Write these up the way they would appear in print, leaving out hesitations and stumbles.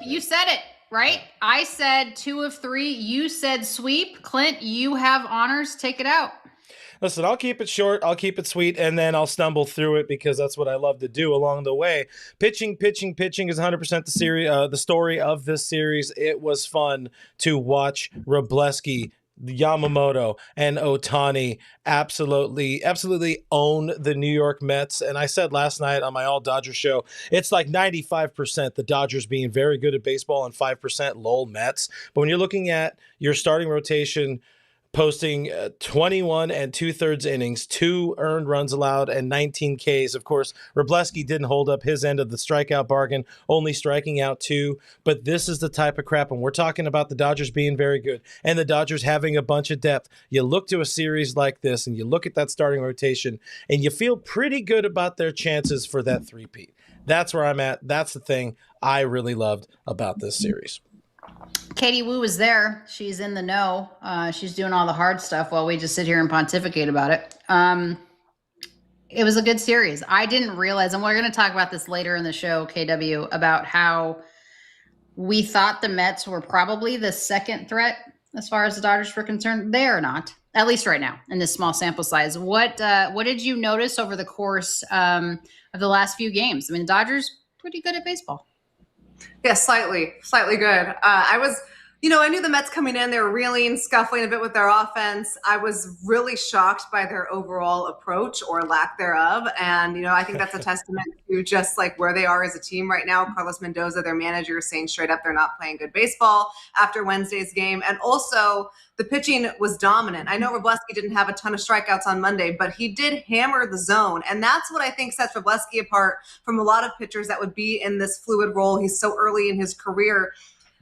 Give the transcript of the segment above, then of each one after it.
you said it, right? I said 2 of 3. You said sweep. Clint, you have honors. Take it out. Listen, I'll keep it short, I'll keep it sweet, and then I'll stumble through it because that's what I love to do along the way. Pitching is 100% the story of this series. It was fun to watch Wrobleski, Yamamoto, and Ohtani absolutely own the New York Mets. And I said last night on my All Dodger show, it's like 95% the Dodgers being very good at baseball and 5% lol Mets. But when you're looking at your starting rotation, posting 21 and 2/3 innings, 2 earned runs allowed, and 19 Ks. Of course, Wrobleski didn't hold up his end of the strikeout bargain, only striking out 2. But this is the type of crap, and we're talking about the Dodgers being very good and the Dodgers having a bunch of depth. You look to a series like this, and you look at that starting rotation, and you feel pretty good about their chances for that three-peat. That's where I'm at. That's the thing I really loved about this series. Katie Wu is there. She's in the know. She's doing all the hard stuff while we just sit here and pontificate about it. It was a good series. I didn't realize, and we're going to talk about this later in the show, KW, about how we thought the Mets were probably the second threat as far as the Dodgers were concerned. They are not, at least right now in this small sample size. What did you notice over the course of the last few games? I mean, the Dodgers pretty good at baseball. Yeah, slightly good. I knew the Mets coming in, they were reeling, scuffling a bit with their offense. I was really shocked by their overall approach or lack thereof. And, I think that's a testament to just like where they are as a team right now. Carlos Mendoza, their manager, is saying straight up they're not playing good baseball after Wednesday's game. And also the pitching was dominant. I know Wrobleski didn't have a ton of strikeouts on Monday, but he did hammer the zone. And that's what I think sets Wrobleski apart from a lot of pitchers that would be in this fluid role. He's so early in his career.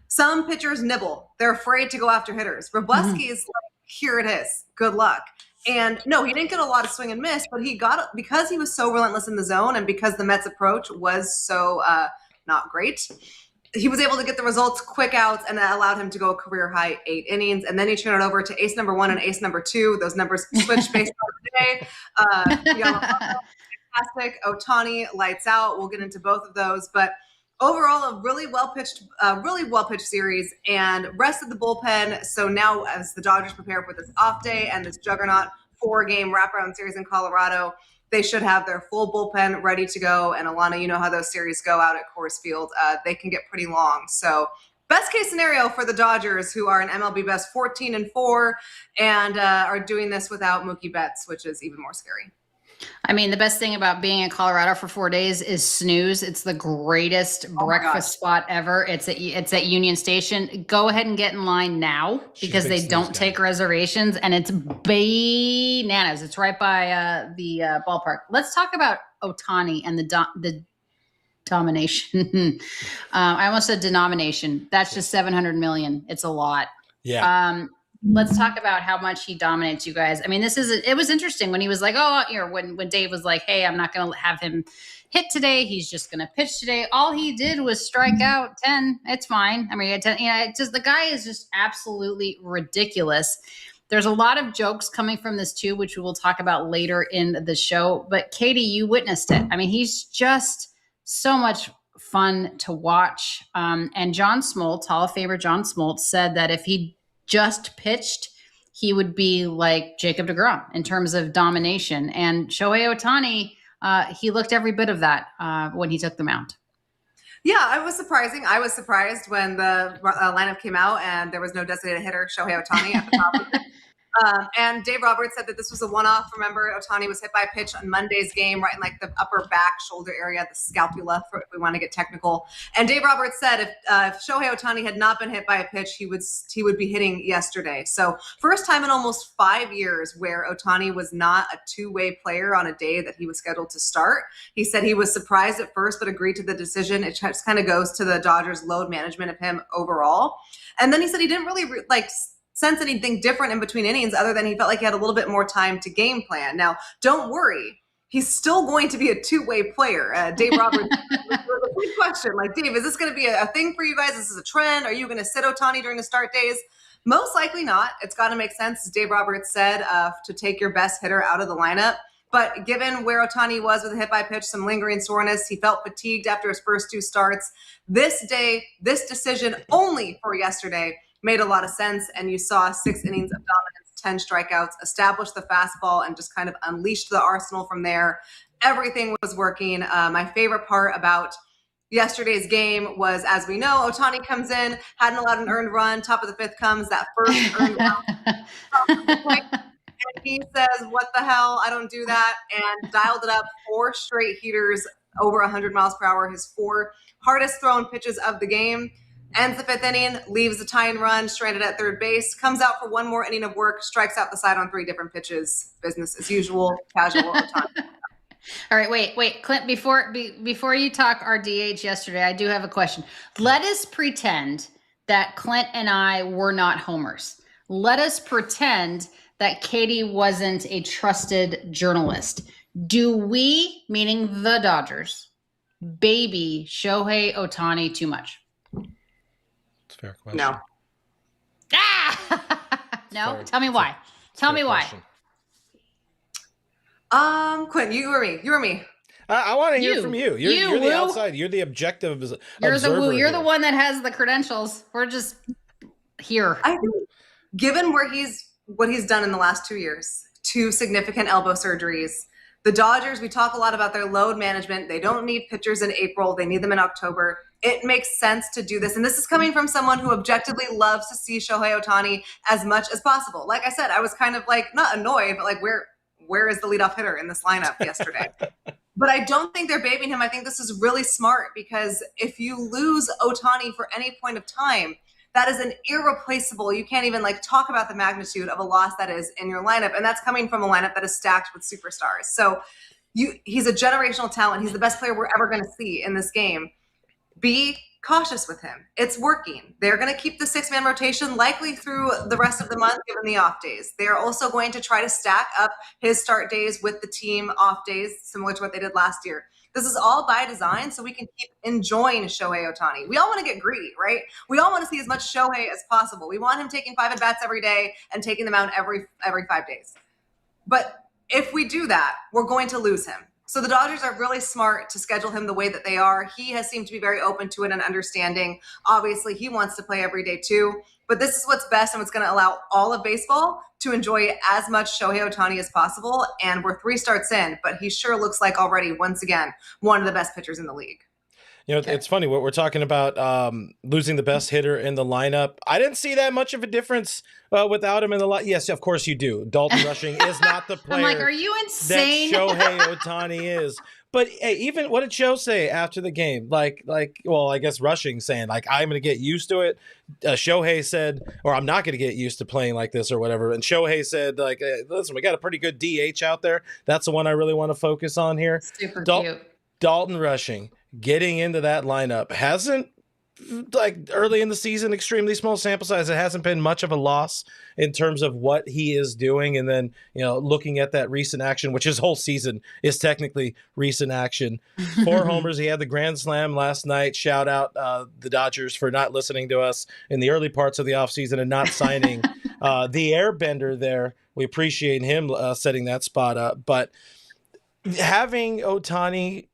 Some pitchers nibble. They're afraid to go after hitters. Wrobleski is like, here it is. Good luck. And no, he didn't get a lot of swing and miss, but he got, because he was so relentless in the zone and because the Mets approach was so not great, he was able to get the results, quick outs, and that allowed him to go a career high 8 innings. And then he turned it over to ace number 1 and ace number 2. Those numbers switched based on the day. Fantastic. Ohtani, lights out. We'll get into both of those. But overall, a really well pitched series, and rested the bullpen. So now, as the Dodgers prepare for this off day and this juggernaut 4-game wraparound series in Colorado, they should have their full bullpen ready to go. And Alana, you know how those series go out at Coors Field. They can get pretty long. So best case scenario for the Dodgers, who are an MLB best 14-4 and are doing this without Mookie Betts, which is even more scary. I mean, the best thing about being in Colorado for 4 days is snooze. It's the greatest breakfast spot ever. It's at Union Station. Go ahead and get in line now because they don't take reservations, and it's bananas. It's right by the ballpark. Let's talk about Ohtani and the domination. I almost said denomination. That's just 700 million. It's a lot. Yeah. Let's talk about how much he dominates you guys. I mean, it was interesting when he was like, when Dave was like, hey, I'm not going to have him hit today. He's just going to pitch today. All he did was strike out 10. It's fine. I mean, the guy is just absolutely ridiculous. There's a lot of jokes coming from this too, which we will talk about later in the show. But Katie, you witnessed it. I mean, he's just so much fun to watch. And John Smoltz, Hall of Famer John Smoltz, said that if he just pitched, he would be like Jacob deGrom in terms of domination. And Shohei Ohtani, he looked every bit of that when he took the mound. Yeah, it was surprising. I was surprised when the lineup came out and there was no designated hitter, Shohei Ohtani, at the top of it. And Dave Roberts said that this was a one-off. Remember, Ohtani was hit by a pitch on Monday's game, right in like the upper back shoulder area, the scapula, if we want to get technical. And Dave Roberts said if Shohei Ohtani had not been hit by a pitch, he would be hitting yesterday. So first time in almost 5 years where Ohtani was not a two-way player on a day that he was scheduled to start. He said he was surprised at first, but agreed to the decision. It just kind of goes to the Dodgers' load management of him overall. And then he said he didn't really sense anything different in between innings other than he felt like he had a little bit more time to game plan. Now, don't worry. He's still going to be a two-way player. Dave Roberts, a big question. Like, Dave, is this going to be a thing for you guys? This is a trend. Are you going to sit Ohtani during the start days? Most likely not. It's got to make sense, as Dave Roberts said, to take your best hitter out of the lineup. But given where Ohtani was with a hit by pitch, some lingering soreness, he felt fatigued after his first 2 starts. This decision only for yesterday made a lot of sense. And you saw 6 innings of dominance, 10 strikeouts, established the fastball, and just kind of unleashed the arsenal from there. Everything was working. My favorite part about yesterday's game was, as we know, Ohtani comes in, hadn't allowed an earned run. Top of the 5th comes that first earned run. And he says, what the hell? I don't do that. And dialed it up 4 straight heaters over 100 miles per hour, his 4 hardest thrown pitches of the game. Ends the 5th inning, leaves the tying run, stranded at third base, comes out for 1 more inning of work, strikes out the side on 3 different pitches. Business as usual, casual Ohtani. All right, wait, Clint, before you talk our DH yesterday, I do have a question. Let us pretend that Clint and I were not homers. Let us pretend that Katie wasn't a trusted journalist. Do we, meaning the Dodgers, baby Shohei Ohtani too much? It's a fair question. No. No? Fair. Tell me why. Tell me why. Quinn, you or me? You or me? I want to hear from you. You're the outside. You're the objective observer. You're the one that has the credentials. We're just here. I think, given what he's done in the last 2 years, 2 significant elbow surgeries, the Dodgers, we talk a lot about their load management. They don't need pitchers in April. They need them in October. It makes sense to do this. And this is coming from someone who objectively loves to see Shohei Ohtani as much as possible. Like I said, I was kind of like, not annoyed, but like, where is the leadoff hitter in this lineup yesterday? But I don't think they're babying him. I think this is really smart, because if you lose Ohtani for any point of time, that is an irreplaceable, you can't even like talk about the magnitude of a loss that is in your lineup. And that's coming from a lineup that is stacked with superstars. So he's a generational talent. He's the best player we're ever going to see in this game. Be cautious with him. It's working. They're going to keep the 6-man rotation likely through the rest of the month, given the off days. They're also going to try to stack up his start days with the team off days, similar to what they did last year. This is all by design, so we can keep enjoying Shohei Ohtani. We all want to get greedy, right? We all want to see as much Shohei as possible. We want him taking 5 at-bats every day and taking them out every 5 days. But if we do that, we're going to lose him. So the Dodgers are really smart to schedule him the way that they are. He has seemed to be very open to it and understanding. Obviously, he wants to play every day too. But this is what's best, and what's going to allow all of baseball to enjoy as much Shohei Ohtani as possible. And we're 3 starts in, but he sure looks like already, once again, one of the best pitchers in the league. You know, It's funny what we're talking about, losing the best hitter in the lineup. I didn't see that much of a difference without him in the lineup. Yes, of course you do. Dalton Rushing is not the player. I'm like, are you insane? That Shohei Ohtani is. But hey, even what did Joe say after the game? Well, I guess Rushing saying, like, I'm going to get used to it. Shohei said, or I'm not going to get used to playing like this or whatever. And Shohei said, like, hey, listen, we got a pretty good DH out there. That's the one I really want to focus on here. Super cute. Dalton Rushing getting into that lineup hasn't, like, early in the season, extremely small sample size. It hasn't been much of a loss in terms of what he is doing. And then, you know, looking at that recent action, which his whole season is technically recent action. 4 homers. He had the grand slam last night. Shout out the Dodgers for not listening to us in the early parts of the offseason and not signing the airbender there. We appreciate him setting that spot up. But having Ohtani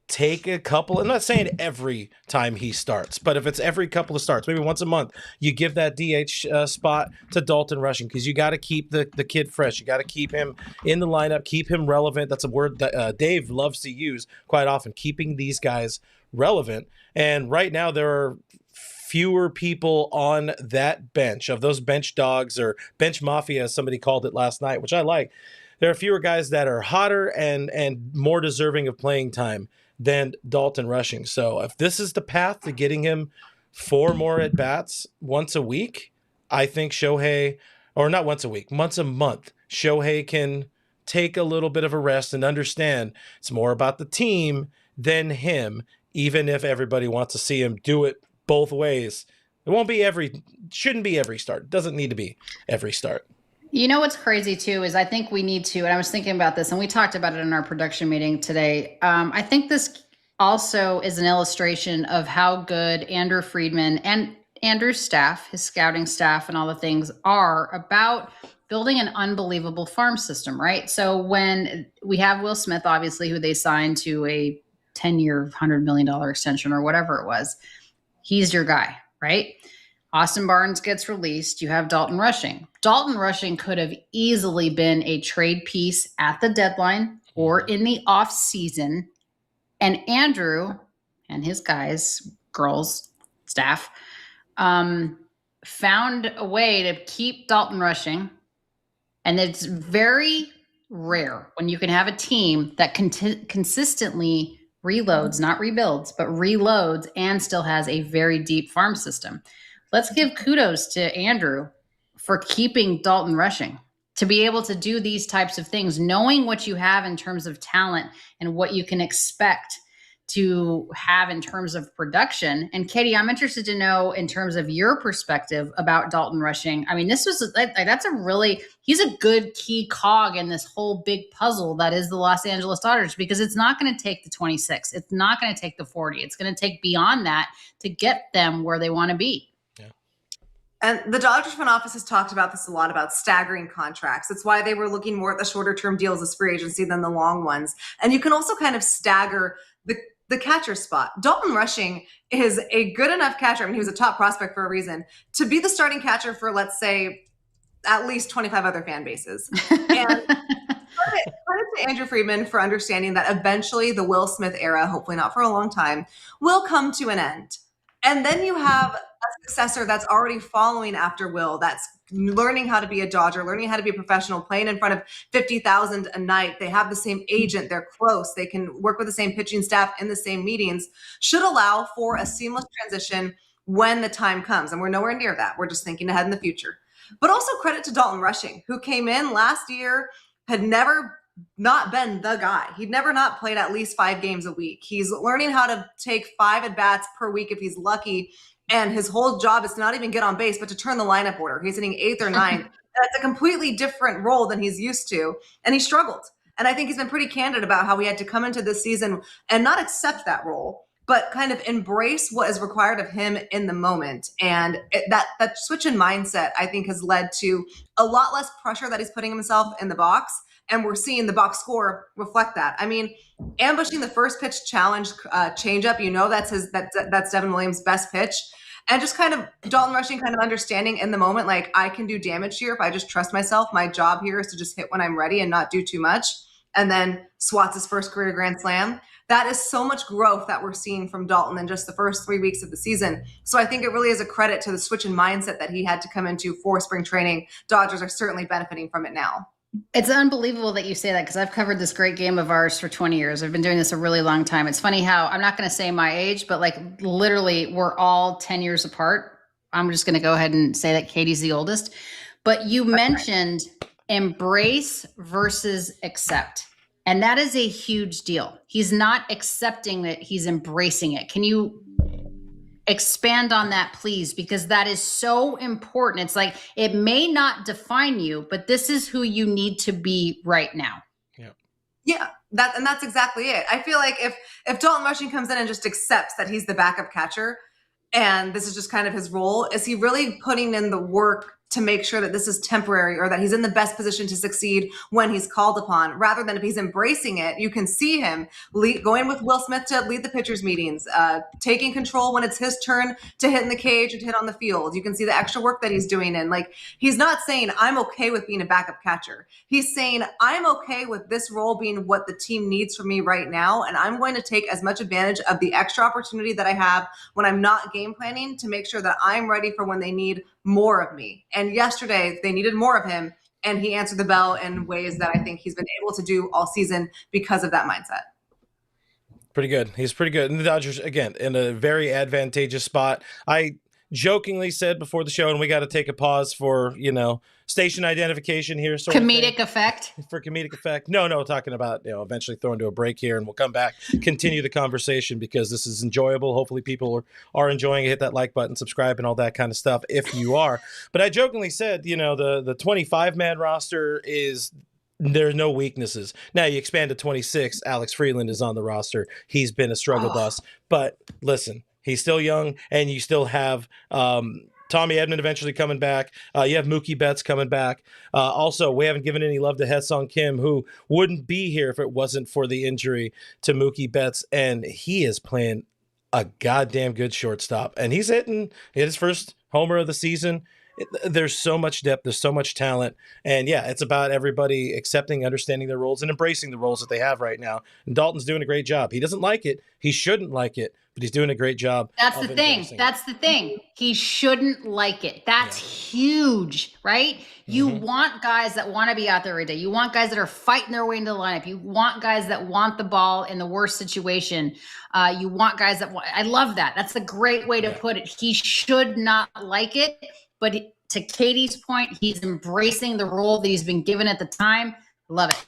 take a couple, I'm not saying every time he starts, but if it's every couple of starts, maybe once a month, you give that DH spot to Dalton Rushing, because you got to keep the kid fresh. You got to keep him in the lineup, keep him relevant. That's a word that Dave loves to use quite often, keeping these guys relevant. And right now there are fewer people on that bench, of those bench dogs, or bench mafia, as somebody called it last night, which I like. There are fewer guys that are hotter and more deserving of playing time than Dalton Rushing. So if this is the path to getting him 4 more at-bats once a week, I think Shohei, or not once a week, once a month, Shohei can take a little bit of a rest and understand it's more about the team than him, even if everybody wants to see him do it both ways. It shouldn't be every start. It doesn't need to be every start. You know what's crazy too is I think we need to, and I was thinking about this, and we talked about it in our production meeting today. I think this also is an illustration of how good Andrew Friedman and Andrew's staff, his scouting staff, and all the things are about building an unbelievable farm system, right? So when we have Will Smith, obviously, who they signed to a 10-year, $100 million extension or whatever it was, he's your guy, right? Austin Barnes gets released. You have Dalton Rushing. Dalton Rushing could have easily been a trade piece at the deadline or in the off season. And Andrew and his guys, girls, staff, found a way to keep Dalton Rushing. And it's very rare when you can have a team that consistently reloads, not rebuilds, but reloads and still has a very deep farm system. Let's give kudos to Andrew for keeping Dalton Rushing to be able to do these types of things, knowing what you have in terms of talent and what you can expect to have in terms of production. And Katie, I'm interested to know in terms of your perspective about Dalton Rushing. I mean, this was he's a good key cog in this whole big puzzle that is the Los Angeles Dodgers, because it's not going to take the 26. It's not going to take the 40. It's going to take beyond that to get them where they want to be. And the Dodgers front office has talked about this a lot, about staggering contracts. It's why they were looking more at the shorter term deals as free agency than the long ones. And you can also kind of stagger the catcher spot. Dalton Rushing is a good enough catcher. I mean, he was a top prospect for a reason to be the starting catcher for, let's say, at least 25 other fan bases. And credit to Andrew Friedman for understanding that eventually the Will Smith era, hopefully not for a long time, will come to an end. And then you have a successor that's already following after Will, that's learning how to be a Dodger, learning how to be a professional, playing in front of 50,000 a night. They have the same agent. They're close. They can work with the same pitching staff in the same meetings. Should allow for a seamless transition when the time comes. And we're nowhere near that. We're just thinking ahead in the future. But also credit to Dalton Rushing, who came in last year, had never not been the guy. He'd never not played at least 5 games a week. He's learning how to take 5 at-bats per week if he's lucky. And his whole job is to not even get on base, but to turn the lineup order. He's hitting 8th or 9th. That's a completely different role than he's used to. And he struggled. And I think he's been pretty candid about how he had to come into this season and not accept that role, but kind of embrace what is required of him in the moment. And that switch in mindset, I think, has led to a lot less pressure that he's putting himself in the box. And we're seeing the box score reflect that. I mean, ambushing the first pitch challenge changeup, that's Devin Williams' best pitch. And just kind of Dalton Rushing kind of understanding in the moment, like, I can do damage here if I just trust myself. My job here is to just hit when I'm ready and not do too much. And then swats his first career grand slam. That is so much growth that we're seeing from Dalton in just the first 3 weeks of the season. So I think it really is a credit to the switch in mindset that he had to come into for spring training. Dodgers are certainly benefiting from it now. It's unbelievable that you say that, because I've covered this great game of ours for 20 years. I've been doing this a really long time. It's funny how I'm not going to say my age, but like literally we're all 10 years apart. I'm just going to go ahead and say that Katie's the oldest. But you mentioned embrace versus accept. And that is a huge deal. He's not accepting it. He's embracing it. Can you expand on that, please? Because that is so important. It's like, it may not define you, but this is who you need to be right now. Yeah, that's exactly it. I feel like if Dalton Rushing comes in and just accepts that he's the backup catcher and this is just kind of his role, is he really putting in the work to make sure that this is temporary or that he's in the best position to succeed when he's called upon, rather than if he's embracing it, you can see him going with Will Smith to lead the pitchers meetings, taking control when it's his turn to hit in the cage and hit on the field. You can see the extra work that he's doing. And like, he's not saying, I'm okay with being a backup catcher. He's saying, I'm okay with this role being what the team needs from me right now. And I'm going to take as much advantage of the extra opportunity that I have when I'm not game planning to make sure that I'm ready for when they need more of me. And yesterday they needed more of him, and he answered the bell in ways that I think he's been able to do all season because of that mindset. Pretty good. He's pretty good. And the Dodgers, again, in a very advantageous spot. I jokingly said before the show, and we got to take a pause for, station identification here. Comedic effect. For comedic effect. No, talking about, eventually throwing to a break here, and we'll come back, continue the conversation, because this is enjoyable. Hopefully people are enjoying it. Hit that like button, subscribe, and all that kind of stuff if you are. But I jokingly said, the 25-man roster is, there's no weaknesses. Now you expand to 26. Alex Freeland is on the roster. He's been a struggle bus. But listen, he's still young, and you still have Tommy Edman eventually coming back. You have Mookie Betts coming back. Also, we haven't given any love to Haesung Kim, who wouldn't be here if it wasn't for the injury to Mookie Betts, and he is playing a goddamn good shortstop, and he's hit his first homer of the season. There's so much depth, there's so much talent, and yeah, it's about everybody accepting, understanding their roles, and embracing the roles that they have right now. And Dalton's doing a great job. He doesn't like it, he shouldn't like it, but he's doing a great job. That's the thing. That's the thing. He shouldn't like it. That's huge, right? You want guys that want to be out there every day. You want guys that are fighting their way into the lineup. You want guys that want the ball in the worst situation. You want guys that want, I love that. That's a great way to put it. He should not like it, but to Katie's point, he's embracing the role that he's been given at the time. Love it.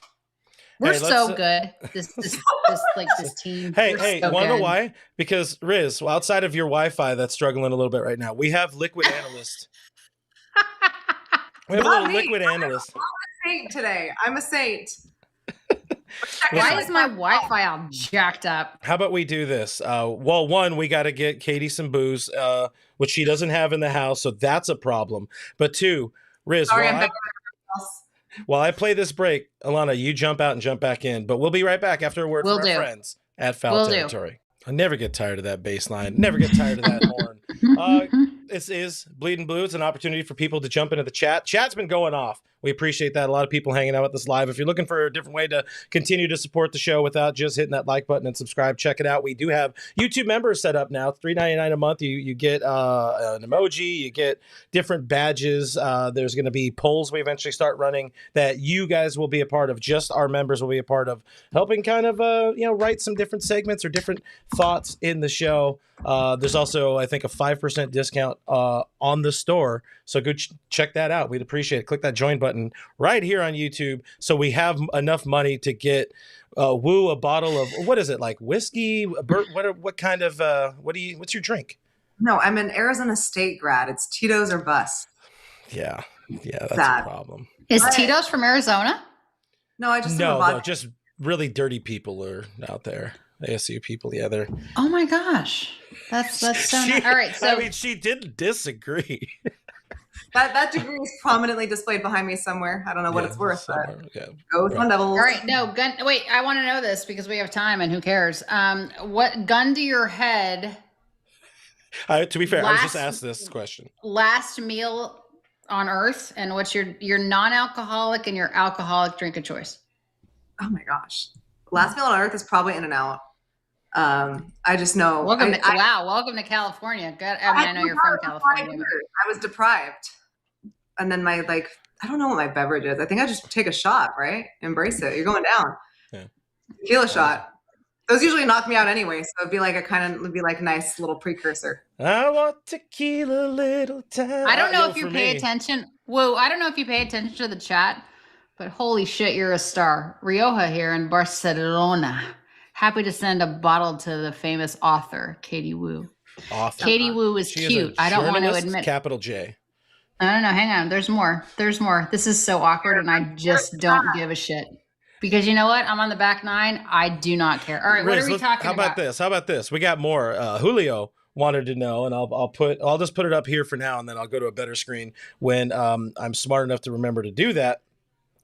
We're so good. This team. Hey, want to know why? Because Riz, well, outside of your Wi-Fi that's struggling a little bit right now, we have Liquid Analyst. We have a little Liquid Analyst. I'm a saint today. I'm a saint. Why is my Wi-Fi all jacked up? How about we do this? Well, one, we got to get Katie some booze, which she doesn't have in the house, so that's a problem. But two, Riz, while I play this break, Alana, you jump out and jump back in. But we'll be right back after a word from our friends at Foul Territory. I never get tired of that bass line. Never get tired of that horn. This is Bleeding Blue. It's an opportunity for people to jump into the chat. Chat's been going off. We appreciate that. A lot of people hanging out with us live. If you're looking for a different way to continue to support the show without just hitting that like button and subscribe, check it out. We do have YouTube members set up now. $3.99 a month. You get an emoji. You get different badges. There's going to be polls we eventually start running that you guys will be a part of. Just our members will be a part of, helping kind of write some different segments or different thoughts in the show. There's also, I think, a 5% discount on the store. So go check that out. We'd appreciate it. Click that join button right here on YouTube so we have enough money to get Woo a bottle of, what is it, like whiskey? What kind of, what's your drink? No, I'm an Arizona State grad. It's Tito's or bust. Yeah, that's a problem. Is Tito's from Arizona? No, I just no, just really dirty people are out there. ASU people, yeah, they're. Oh my gosh, that's so nice. All right. So I mean, she didn't disagree. That degree is prominently displayed behind me somewhere. I don't know what it's worth, but go with one Devils. All right, no gun. Wait, I want to know this because we have time, and who cares? What gun to your head? To be fair, I was just asked this question. Last meal on Earth, and what's your non-alcoholic and your alcoholic drink of choice? Oh my gosh, last meal on Earth is probably In-N-Out. I just know. Welcome to California. I know you're from California. I was deprived, and then I don't know what my beverage is. I think I just take a shot, right? Embrace it. You're going down. Yeah. Tequila shot. Those usually knock me out anyway, so it'd be like a nice little precursor. I want tequila, little time. I don't know if you pay attention. Whoa, I don't know if you pay attention to the chat, but holy shit, you're a star. Rioja here in Barcelona. Happy to send a bottle to the famous author, Katie Woo. Author. Katie Woo is cute. I don't want to admit. Capital J. I don't know. Hang on. There's more. This is so awkward, and I just don't give a shit. Because you know what? I'm on the back nine. I do not care. All right, Riz, what are we talking about? How about this? We got more. Julio wanted to know, and I'll just put it up here for now, and then I'll go to a better screen when I'm smart enough to remember to do that.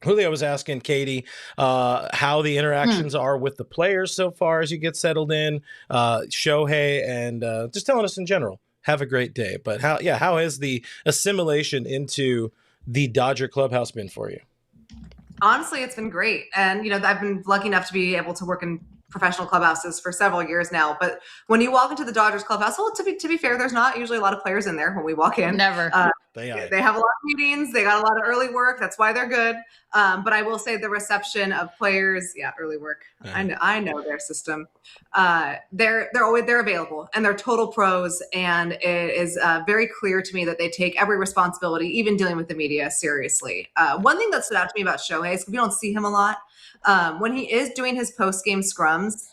Julio was asking Katie how the interactions are with the players so far as you get settled in, Shohei, and just telling us in general. Have a great day. But how has the assimilation into the Dodger clubhouse been for you? Honestly, it's been great. And, I've been lucky enough to be able to work in professional clubhouses for several years now. But when you walk into the Dodgers clubhouse, well, to be fair, there's not usually a lot of players in there when we walk in. Never. They have a lot of meetings. They got a lot of early work. That's why they're good. But I will say the reception of players, early work. I know their system. They're available and they're total pros. And it is very clear to me that they take every responsibility, even dealing with the media, seriously. One thing that stood out to me about Shohei is we don't see him a lot. When he is doing his post-game scrums,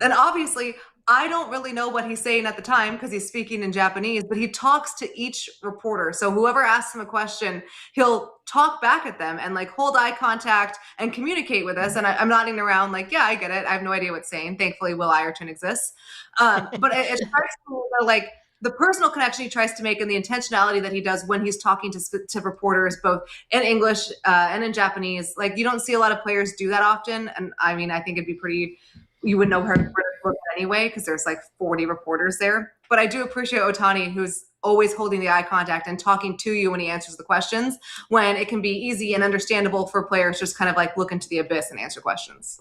and obviously I don't really know what he's saying at the time because he's speaking in Japanese, but he talks to each reporter. So whoever asks him a question, he'll talk back at them and hold eye contact and communicate with us. And I'm nodding around yeah, I get it. I have no idea what it's saying. Thankfully, Will Ireton exists. But it strikes me that the personal connection he tries to make and the intentionality that he does when he's talking to reporters, both in English and in Japanese. Like, you don't see a lot of players do that often. And I mean, I think it'd be pretty, you would know where to look anyway, because there's like 40 reporters there. But I do appreciate Ohtani, who's always holding the eye contact and talking to you when he answers the questions, when it can be easy and understandable for players just kind of like look into the abyss and answer questions.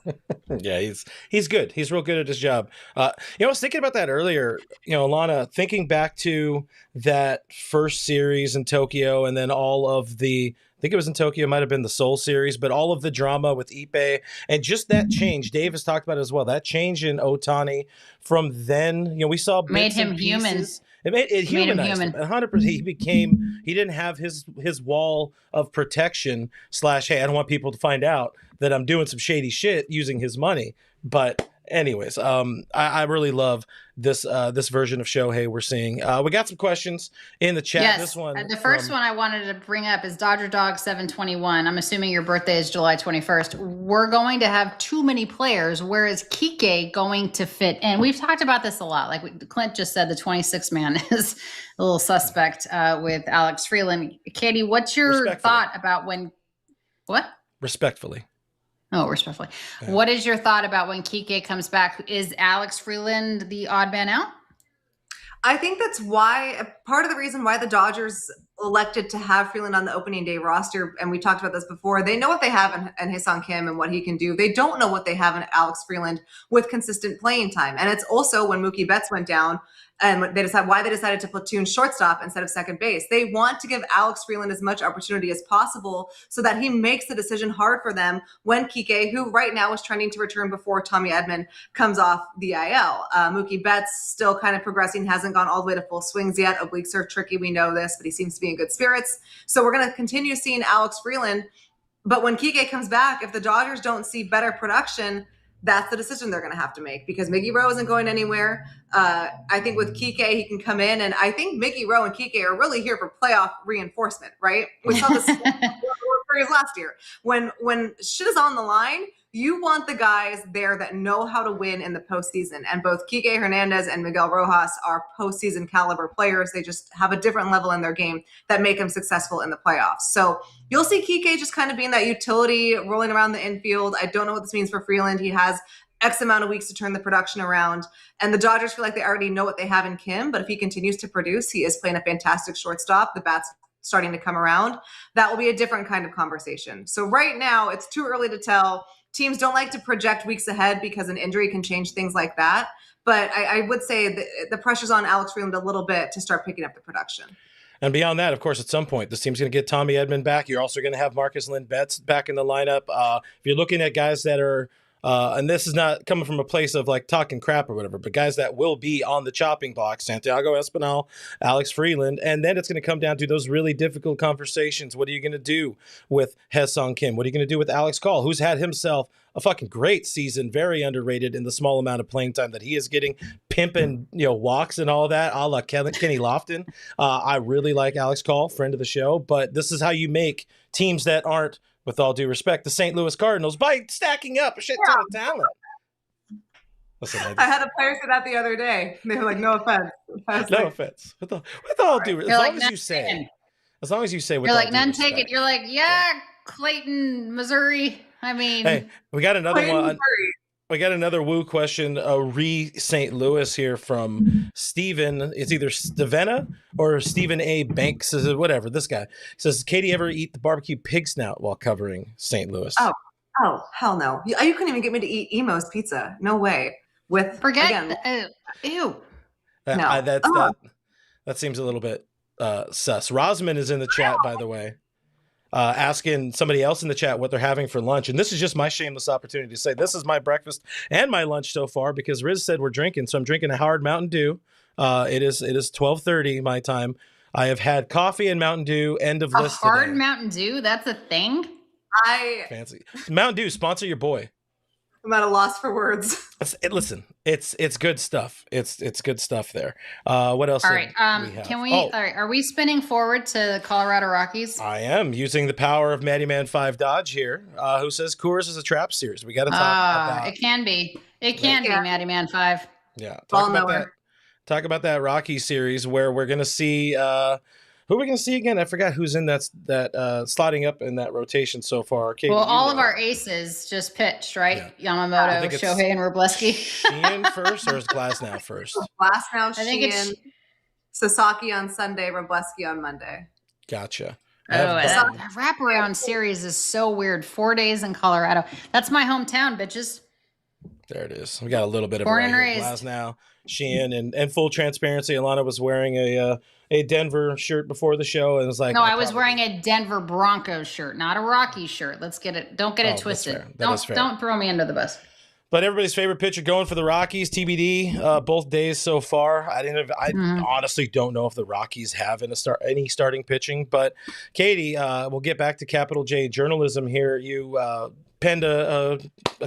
Yeah, he's good. He's real good at his job. I was thinking about that earlier, Alana, thinking back to that first series in Tokyo, and then all of the, I think it was in Tokyo, it might have been the Seoul series, but all of the drama with Ippei and just that change. Dave has talked about it as well. That change in Ohtani from then, we saw made him human. It humanized him 100%. He didn't have his wall of protection / hey, I don't want people to find out that I'm doing some shady shit using his money. But anyways, I really love this version of Shohei we're seeing. We got some questions in the chat. Yes, this one, the first one I wanted to bring up is Dodger Dog 721. I'm assuming your birthday is July 21st. We're going to have too many players. Where is Kike going to fit in? We've talked about this a lot. Like Clint just said, the 26 man is a little suspect with Alex Freeland. Katie, what's your thought about when? What? Respectfully. Oh, respectfully. Yeah. What is your thought about when Kike comes back? Is Alex Freeland the odd man out? I think that's why part of the reason why the Dodgers elected to have Freeland on the opening day roster, and we talked about this before, they know what they have in Ha-Seong Kim and what he can do. They don't know what they have in Alex Freeland with consistent playing time. And it's also when Mookie Betts went down, and they decided to platoon shortstop instead of second base. They want to give Alex Freeland as much opportunity as possible so that he makes the decision hard for them when Kike, who right now is trending to return before Tommy Edman comes off the IL. Mookie Betts still kind of progressing, hasn't gone all the way to full swings yet. Obliques are tricky, we know this, but he seems to be in good spirits. So we're going to continue seeing Alex Freeland. But when Kike comes back, if the Dodgers don't see better production, that's the decision they're going to have to make, because Miggy Rowe isn't going anywhere. I think with Kike, he can come in, and I think Miggy Rowe and Kike are really here for playoff reinforcement, right? We saw this last year. When shit is on the line, you want the guys there that know how to win in the postseason. And both Kike Hernandez and Miguel Rojas are postseason caliber players. They just have a different level in their game that make them successful in the playoffs. So you'll see Kike just kind of being that utility rolling around the infield. I don't know what this means for Freeland. He has X amount of weeks to turn the production around. And the Dodgers feel like they already know what they have in Kim. But if he continues to produce, he is playing a fantastic shortstop. The bat's starting to come around. That will be a different kind of conversation. So right now, it's too early to tell. Teams don't like to project weeks ahead because an injury can change things like that. But I would say the pressure's on Alex Freeland a little bit to start picking up the production. And beyond that, of course, at some point, this team's going to get Tommy Edman back. You're also going to have Marcus Lynn Betts back in the lineup. If you're looking at guys that are, and this is not coming from a place of like talking crap or whatever, but guys that will be on the chopping block, Santiago Espinal, Alex Freeland, and then it's going to come down to those really difficult conversations. What are you going to do with Ha-Seong Kim? What are you going to do with Alex Call, who's had himself a fucking great season, very underrated in the small amount of playing time that he is getting, pimping, walks and all that, a la Kenny Lofton. I really like Alex Call, friend of the show, but this is how you make teams that aren't, with all due respect, the St. Louis Cardinals, by stacking up a shit ton of talent. Listen, I had a player say that the other day. They were like, no offense. No offense. With all due respect, as long as you say, with you're all like, due none respect. take it. You're like, yeah, Clayton, Missouri. I mean, hey, we got another Clayton, one. Missouri. We got another woo question, St. Louis here from Steven. It's either Stevena or Stephen A. Banks, whatever. This guy says, Katie ever eat the barbecue pig snout while covering St. Louis? Oh, hell no. You couldn't even get me to eat Emo's pizza. No way. Ew. That seems a little bit sus. Rosman is in the chat, by the way. Asking somebody else in the chat what they're having for lunch. And this is just my shameless opportunity to say this is my breakfast and my lunch so far, because Riz said we're drinking. So I'm drinking a Howard Mountain Dew. It is 12:30 my time. I have had coffee and Mountain Dew, end of list hard today. Mountain Dew? That's a thing? Fancy. Mountain Dew, sponsor your boy. I'm at a loss for words. Listen, it's good stuff. It's good stuff there. What else? All right. We have? All right. Are we spinning forward to the Colorado Rockies? I am using the power of Matty Man 5 Dodge here, who says Coors is a trap series. We got to talk about it. Can be. It can be Matty Man 5. Yeah. Talk about that. Talk about that Rockies series where we're going to see who are we going to see again? I forgot who's in that slotting up in that rotation so far. Katie, well, all of our aces just pitched, right? Yeah. Yamamoto, Shohei, and Wroblewski. Sheehan first, or is Glasnow first? Glasnow, Sheehan, Sasaki on Sunday, Wroblewski on Monday. Gotcha. That wraparound series is so weird. 4 days in Colorado. That's my hometown, bitches. There it is. We got a little bit of Born and raised. Glasnow, Sheehan, and full transparency. Alana was wearing a Denver shirt before the show, and was like, "No, I was wearing a Denver Broncos shirt, not a Rocky shirt. Let's get it. Don't get it twisted. Don't throw me under the bus." But everybody's favorite pitcher going for the Rockies, TBD, both days so far. I honestly don't know if the Rockies have any starting pitching. But Katie, we'll get back to Capital J journalism here. You penned a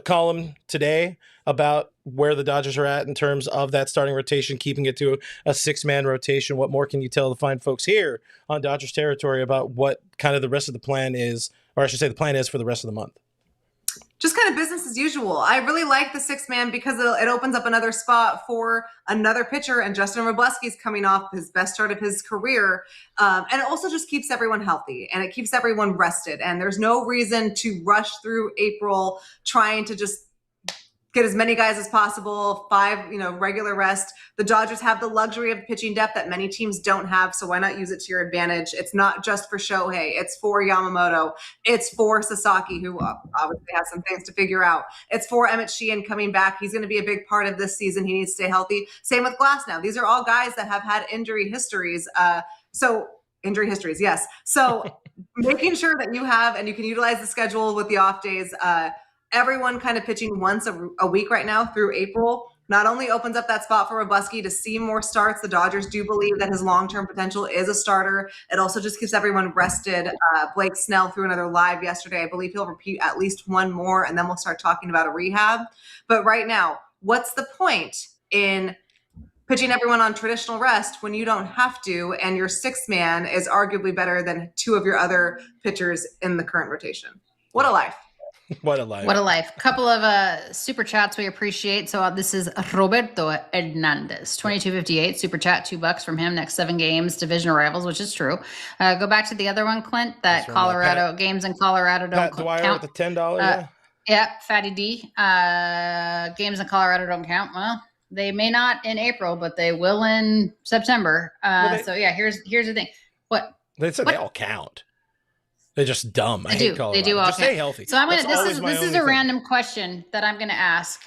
column today about where the Dodgers are at in terms of that starting rotation, keeping it to a 6-man rotation. What more can you tell the fine folks here on Dodgers territory about what kind of the rest of the plan is, or I should say the plan is for the rest of the month? Just kind of business as usual. I really like the 6-man because it opens up another spot for another pitcher, and Justin Wroblewski's coming off his best start of his career. And it also just keeps everyone healthy, and it keeps everyone rested. And there's no reason to rush through April trying to just get as many guys as possible, 5, regular rest. The Dodgers have the luxury of pitching depth that many teams don't have, so why not use it to your advantage? It's not just for Shohei. It's for Yamamoto. It's for Sasaki, who obviously has some things to figure out. It's for Emmett Sheehan coming back. He's going to be a big part of this season. He needs to stay healthy. Same with Glasnow. These are all guys that have had injury histories. Injury histories, yes. So making sure that you have, and you can utilize the schedule with the off days, everyone kind of pitching once a week right now through April not only opens up that spot for Wroblewski to see more starts. The Dodgers do believe that his long-term potential is a starter. It also just keeps everyone rested. Blake Snell threw another live yesterday. I believe he'll repeat at least one more, and then we'll start talking about a rehab. But right now, what's the point in pitching everyone on traditional rest when you don't have to, and your 6-man is arguably better than 2 of your other pitchers in the current rotation? What a life. What a life. What a life. Couple of super chats we appreciate. So this is Roberto Hernandez, 2258 super chat, $2 from him. Next 7 games, division rivals, which is true. Go back to the other one, Clint, that Colorado games in Colorado don't Pat Dwyer count. with the $10. Yeah, Fatty D. Games in Colorado don't count. Well, they may not in April, but they will in September. Here's the thing. What? They said they all count. They're just dumb. They do all just stay healthy. So this is a random question that I'm gonna ask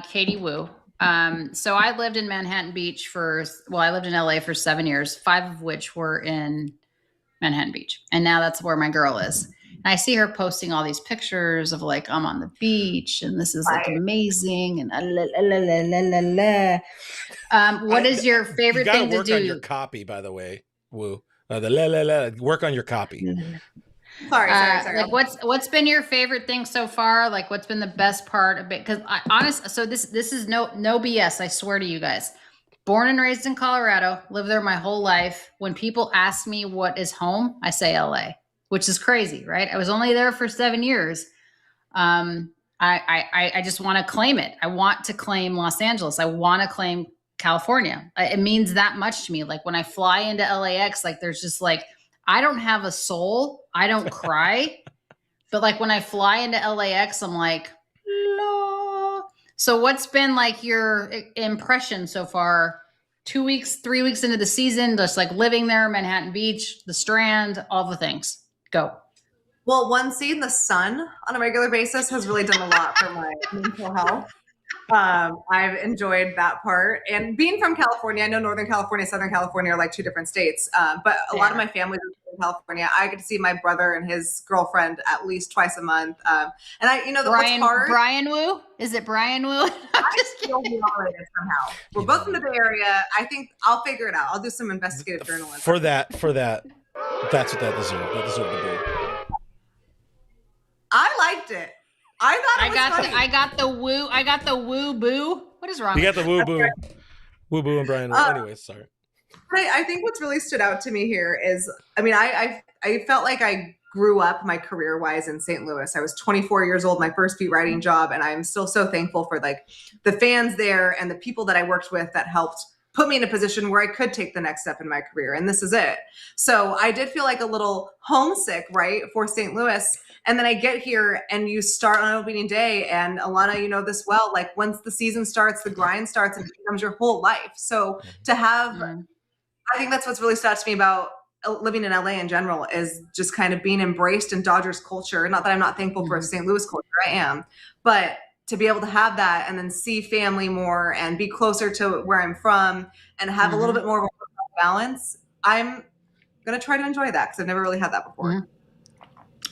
Katie Wu. So I lived in Manhattan Beach I lived in LA for 7 years, 5 of which were in Manhattan Beach. And now that's where my girl is. And I see her posting all these pictures of like, I'm on the beach and this is like amazing and what is your favorite thing to do? You gotta work on your copy, by the way, Wu. Work on your copy. Sorry. Like what's been your favorite thing so far? Like what's been the best part of it? Because this is no BS. I swear to you guys. Born and raised in Colorado, lived there my whole life. When people ask me what is home, I say LA, which is crazy, right? I was only there for 7 years. I just want to claim it. I want to claim Los Angeles. I want to claim California. It means that much to me. Like when I fly into LAX, like there's just like, I don't have a soul. I don't cry. But like when I fly into LAX, I'm like, la. So what's been like your impression so far? 2 weeks, 3 weeks into the season, just like living there, Manhattan Beach, the Strand, all the things. Go. Well, seeing the sun on a regular basis has really done a lot for my mental health. I've enjoyed that part. And being from California, I know Northern California, Southern California are like 2 different states. But a lot of my family is in California. I get to see my brother and his girlfriend at least twice a month. And what's hard. Brian Wu? Is it Brian Wu? I'm just kidding. Somehow. We're both from the Bay Area. I think I'll figure it out. I'll do some investigative journalism. For that, that's what that deserved. That deserved to be. I liked it. I thought it was funny. I got the woo boo. What is wrong? You got the woo boo. Woo boo and Brian. Anyways, sorry. I think what's really stood out to me here is, I felt like I grew up my career wise in St. Louis. I was 24 years old, my first beat writing job. And I'm still so thankful for like the fans there and the people that I worked with that helped put me in a position where I could take the next step in my career. And this is it. So I did feel like a little homesick, right, for St. Louis. And then I get here and you start on opening day. And Alana, you know this well, like once the season starts, the grind starts and it becomes your whole life. So to have, I think that's what's really stood out to me about living in LA in general is just kind of being embraced in Dodgers culture. Not that I'm not thankful for St. Louis culture, I am, but to be able to have that and then see family more and be closer to where I'm from and have a little bit more of a balance, I'm going to try to enjoy that because I've never really had that before.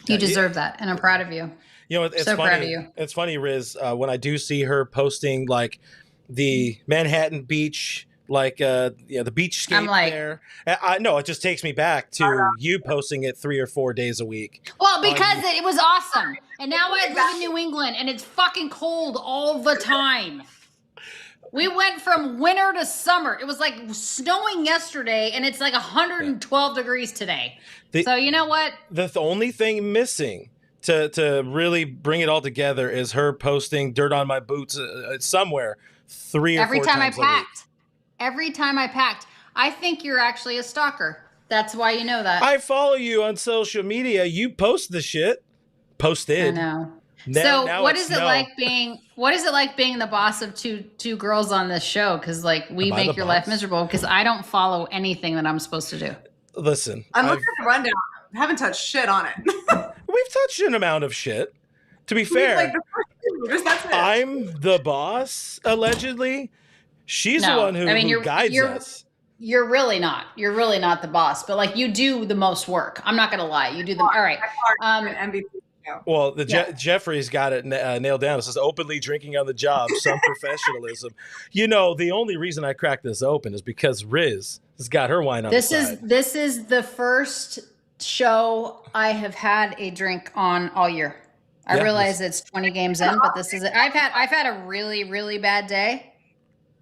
You deserve that, and I'm proud of you. You know, it's so funny. Proud of you. It's funny, Riz, when I do see her posting like the Manhattan Beach, like the beachscape I'm like, there. I know it just takes me back to you posting it 3 or 4 days a week. Well, because it was awesome. And now I live in New England and it's fucking cold all the time. We went from winter to summer. It was like snowing yesterday and it's like 112 degrees today. So you know what? The only thing missing to really bring it all together is her posting dirt on my boots somewhere 3 or 4 times a week. Every time I packed. I think you're actually a stalker. That's why you know that. I follow you on social media. You post the shit. Posted. I know. Now what is it like being the boss of two girls on this show? Because like we make your life miserable because I don't follow anything that I'm supposed to do. Listen. I'm looking at the rundown. I haven't touched shit on it. We've touched an amount of shit. To be fair, like the first 2, that's it. I'm the boss, allegedly. She's the one who guides us. You're really not. You're really not the boss. But like you do the most work. I'm not gonna lie. You do the all right. MVP. Well, Jeffrey's got it nailed down. It says openly drinking on the job, some professionalism. You know, the only reason I cracked this open is because Riz has got her wine on the side. This is the first show I have had a drink on all year. I realize it's 20 games in, but this is it. I've had a really, really bad day.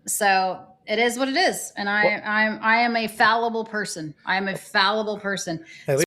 So it is what it is. And I am a fallible person. I am a fallible person.